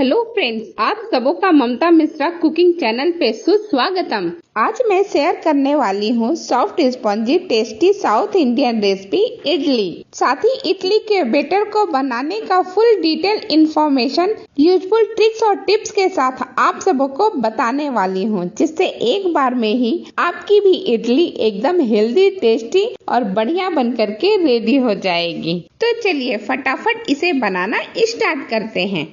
Hello friends, आप सबों का ममता मिश्रा कुकिंग चैनल पे सुस्वागतम। आज मैं शेयर करने वाली हूँ soft spongy tasty south Indian recipe idli. साथ ही इडली के बैटर को बनाने का full detail information useful tricks और टिप्स के साथ आप सबों को बताने वाली हूँ, जिससे एक बार में ही आपकी भी इडली एकदम हेल्दी, टेस्टी और बढ़िया बन करके रेडी हो जाएगी। तो चलिए फटाफट इसे बनाना स्टार्ट करते हैं।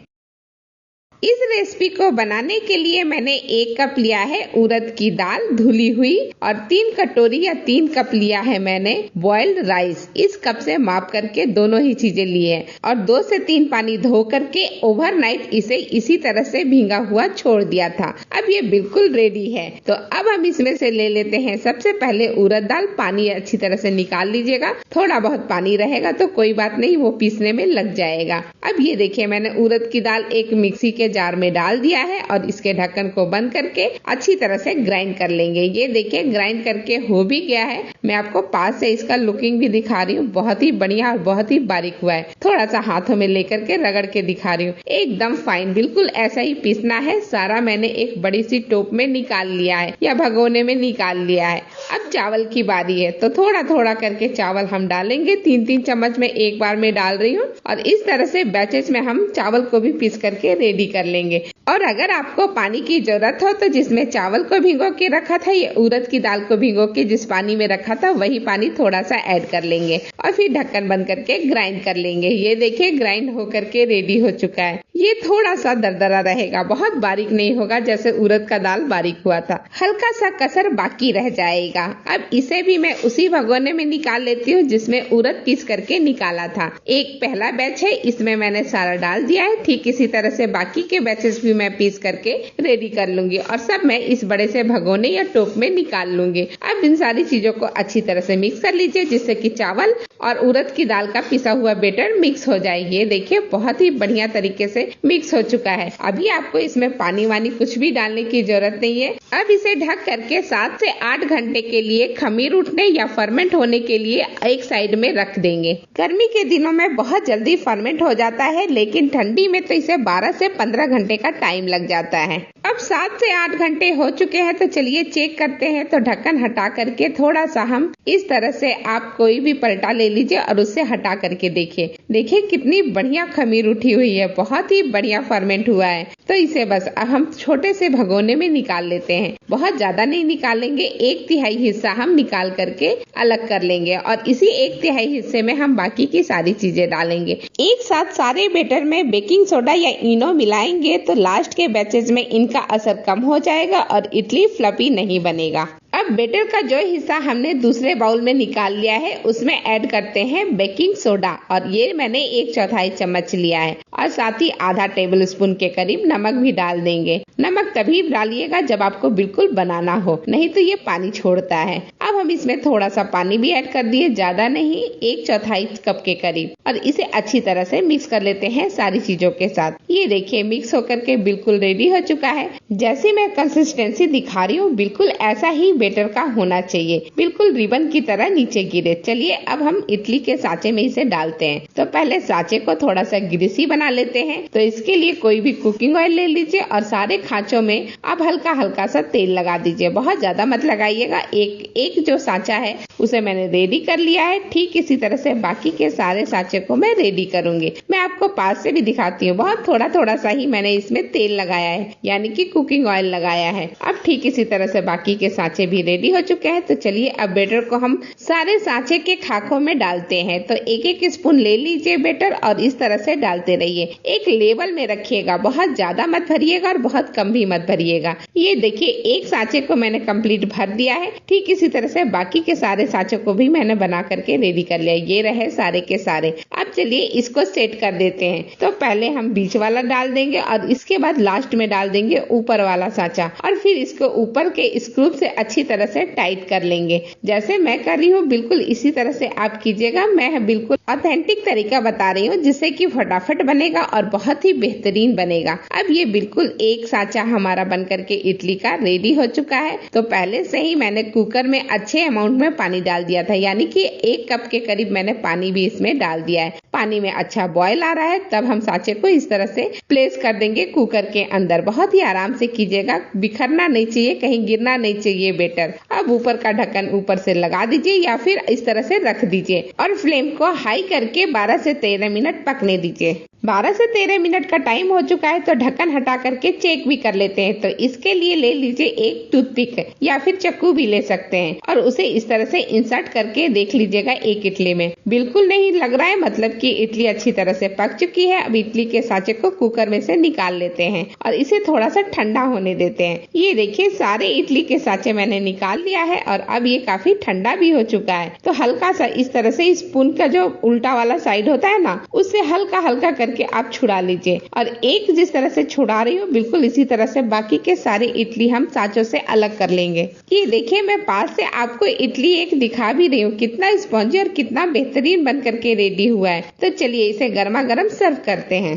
इस रेसिपी को बनाने के लिए मैंने 1 कप लिया है उड़द की दाल धुली हुई और 3 कटोरी या 3 कप लिया है मैंने बॉइल्ड राइस। इस कप से माप करके दोनों ही चीजें लिए हैं और 2 से 3 पानी धो करके ओवरनाइट इसे इसी तरह से भींगा हुआ छोड़ दिया था। अब ये बिल्कुल रेडी है। तो अब हम इसमें से ले लेते हैं सबसे पहले उड़द दाल। पानी अच्छी तरह से निकाल लीजिएगा, थोड़ा बहुत पानी रहेगा तो कोई बात नहीं, वो पीसने में लग जाएगा। अब ये देखिए, मैंने उड़द की दाल एक मिक्सी के जार में डाल दिया है और इसके ढक्कन को बंद करके अच्छी तरह से ग्राइंड कर लेंगे। ये देखिए ग्राइंड करके हो भी गया है। मैं आपको पास से इसका लुकिंग भी दिखा रही हूँ, बहुत ही बढ़िया और बहुत ही बारीक हुआ है। थोड़ा सा हाथों में लेकर के रगड़ के दिखा रही हूँ, एकदम फाइन, बिल्कुल ऐसा ही पीसना है। सारा मैंने एक बड़ी सी टोप में निकाल लिया है या भगोने में निकाल लिया है। अब चावल की बारी है, तो थोड़ा थोड़ा करके चावल हम डालेंगे। 3-3 चम्मच में एक बार में डाल रही हूँ और इस तरह से बैचेज में हम चावल को भी पीस करके रेडी कर लेंगे। और अगर आपको पानी की जरूरत हो तो जिसमें चावल को भिगो के रखा था, ये उड़द की दाल को भिगो के जिस पानी में रखा था, वही पानी थोड़ा सा ऐड कर लेंगे और फिर ढक्कन बंद करके ग्राइंड कर लेंगे। ये देखिए ग्राइंड होकर के रेडी हो चुका है। ये थोड़ा सा दरदरा रहेगा, बहुत बारीक नहीं होगा जैसे उड़द का दाल बारीक हुआ था, हल्का सा कसर बाकी रह जाएगा। अब इसे भी मैं उसी भगोने में निकाल लेती हूँ जिसमें उड़द पीस करके निकाला था। एक पहला बैच है, इसमें मैंने सारा डाल दिया है। ठीक इसी तरह से बाकी के बैचेस भी मैं पीस करके रेडी कर लूंगी और सब मैं इस बड़े से भगोने या टोप में निकाल लूंगी। अब इन सारी चीजों को अच्छी तरह से मिक्स कर लीजिए जिससे कि चावल और उड़द की दाल का पिसा हुआ बैटर मिक्स हो जाए। ये देखिए बहुत ही बढ़िया तरीके से मिक्स हो चुका है। अभी आपको इसमें पानी वानी कुछ भी डालने की जरूरत नहीं है। अब इसे ढक करके 7 से 8 घंटे के लिए खमीर उठने या फर्मेंट होने के लिए एक साइड में रख देंगे। गर्मी के दिनों में बहुत जल्दी फर्मेंट हो जाता है, लेकिन ठंडी में तो इसे 12 से 15 घंटे का टाइम लग जाता है। अब 7 से 8 घंटे हो चुके हैं, तो चलिए चेक करते हैं। तो ढक्कन हटा करके थोड़ा सा हम इस तरह से, आप कोई भी पलटा ले लीजिए और उससे हटा करके देखिए। देखिए कितनी बढ़िया खमीर उठी हुई है, बहुत ही बढ़िया फर्मेंट हुआ है। तो इसे बस अब हम छोटे से भगोने में निकाल लेते हैं। बहुत ज्यादा नहीं निकालेंगे, 1/3 हिस्सा हम निकाल करके अलग कर लेंगे और इसी 1/3 हिस्से में हम बाकी की सारी चीजें डालेंगे। एक साथ सारे बैटर में बेकिंग सोडा या इनो मिलाएंगे तो लास्ट के बैचेज में इनका असर कम हो जाएगा और इडली फ्लफी नहीं बनेगा। अब बैटर का जो हिस्सा हमने दूसरे बाउल में निकाल लिया है उसमें ऐड करते हैं बेकिंग सोडा और ये मैंने 1/4 चम्मच लिया है और साथ ही आधा टेबल स्पून के करीब नमक भी डाल देंगे। नमक तभी डालिएगा जब आपको बिल्कुल बनाना हो, नहीं तो ये पानी छोड़ता है। अब हम इसमें थोड़ा सा पानी भी ऐड कर दिए, ज्यादा नहीं, 1/4 कप के करीब, और इसे अच्छी तरह से मिक्स कर लेते हैं सारी चीजों के साथ। ये देखिए मिक्स होकर के बिल्कुल रेडी हो चुका है। जैसे मैं कंसिस्टेंसी दिखा रही हूँ बिल्कुल ऐसा ही बैटर का होना चाहिए, बिल्कुल रिबन की तरह नीचे गिरे। चलिए अब हम इडली के साँचे में इसे डालते हैं। तो पहले साँचे को थोड़ा सा ग्रीसी बना लेते हैं। तो इसके लिए कोई भी कुकिंग ऑयल ले लीजिए और सारे खांचों में आप हल्का हल्का सा तेल लगा दीजिए, बहुत ज्यादा मत लगाइएगा। एक जो साँचा है उसे मैंने रेडी कर लिया है। ठीक इसी तरह से बाकी के सारे साँचे को मैं रेडी करूंगी। मैं आपको पास से भी दिखाती हूँ, बहुत थोड़ा थोड़ा सा ही मैंने इसमें तेल लगाया है, यानी कि कुकिंग ऑयल लगाया है। अब ठीक इसी तरह से बाकी के साँचे भी रेडी हो चुके हैं। तो चलिए अब बैटर को हम सारे साँचे के खाकों में डालते हैं। तो 1-1 स्पून ले लीजिए बैटर और इस तरह से डालते रहिए। एक लेवल में रखिएगा, बहुत ज्यादा मत भरिएगा और बहुत कम भी मत भरिएगा। ये देखिए एक साँचे को मैंने कंप्लीट भर दिया है। ठीक इसी तरह से बाकी के सारे साँचों को भी मैंने बना करके रेडी कर लिया। ये रहे सारे के सारे। अब चलिए इसको सेट कर देते हैं। तो पहले हम बीच वाला डाल देंगे और इसके बाद लास्ट में डाल देंगे ऊपर वाला साँचा और फिर इसको ऊपर के स्क्रू से अच्छी तरह से टाइट कर लेंगे। जैसे मैं कर रही हूँ बिल्कुल इसी तरह से आप कीजिएगा। मैं बिल्कुल ऑथेंटिक तरीका बता रही हूँ जिससे कि फटाफट बनेगा और बहुत ही बेहतरीन बनेगा। अब ये बिल्कुल एक साँचा हमारा बन करके इडली का रेडी हो चुका है। तो पहले से ही मैंने कुकर में अच्छे अमाउंट में पानी डाल दिया था, यानी कि 1 कप के करीब मैंने पानी भी इसमें डाल दिया है। पानी में अच्छा बॉयल आ रहा है तब हम सांचे को इस तरह से प्लेस कर देंगे कुकर के अंदर। बहुत ही आराम से कीजिएगा, बिखरना नहीं चाहिए, कहीं गिरना नहीं चाहिए बैटर। अब ऊपर का ढक्कन ऊपर से लगा दीजिए या फिर इस तरह से रख दीजिए और फ्लेम को हाई करके 12 से 13 मिनट पकने दीजिए। 12 से 13 मिनट का टाइम हो चुका है तो ढक्कन हटा करके चेक भी कर लेते हैं। तो इसके लिए ले लीजिए एक टूथपिक या फिर चाकू भी ले सकते हैं और उसे इस तरह से इंसर्ट करके देख लीजिएगा एक इडली में। बिल्कुल नहीं लग रहा है, मतलब कि इडली अच्छी तरह से पक चुकी है। अब इडली के सांचे को कुकर में से निकाल लेते हैं और इसे थोड़ा सा ठंडा होने देते हैं। ये देखिए सारे इडली के सांचे मैंने निकाल लिया है और अब ये काफी ठंडा भी हो चुका है। तो हल्का सा इस तरह से स्पून का जो उल्टा वाला साइड होता है ना, उससे हल्का हल्का करके आप छुड़ा लीजिए और एक जिस तरह से छुड़ा रही हूँ बिल्कुल इसी तरह से बाकी के सारे इडली हम सांचों से अलग कर लेंगे। ये देखिए मैं पास से आपको इडली एक दिखा भी रही हूँ, कितना स्पॉन्जी और कितना बेहतरीन बन करके रेडी हुआ है। तो चलिए इसे गर्मा गर्म सर्व करते हैं।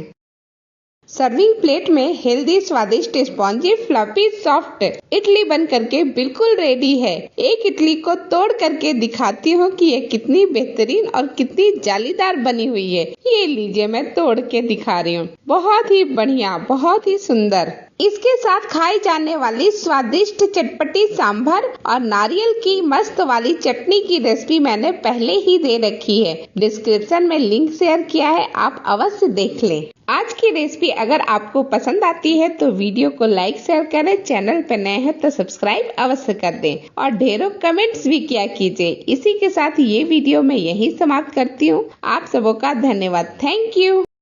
सर्विंग प्लेट में हेल्दी, स्वादिष्ट, स्पॉन्जी, फ्लफी, सॉफ्ट इडली बन करके बिल्कुल रेडी है। एक इडली को तोड़ करके दिखाती हूँ कि ये कितनी बेहतरीन और कितनी जालीदार बनी हुई है। ये लीजिए मैं तोड़ के दिखा रही हूँ, बहुत ही बढ़िया, बहुत ही सुंदर। इसके साथ खाई जाने वाली स्वादिष्ट चटपटी सांभर और नारियल की मस्त वाली चटनी की रेसिपी मैंने पहले ही दे रखी है, डिस्क्रिप्शन में लिंक शेयर किया है, आप अवश्य देख लें। आज की रेसिपी अगर आपको पसंद आती है तो वीडियो को लाइक शेयर करें, चैनल पर नए हैं तो सब्सक्राइब अवश्य कर दें और ढेरों कमेंट्स भी किया कीजिए। इसी के साथ ये वीडियो मैं यही समाप्त करती हूँ। आप सबों का धन्यवाद। Thank you.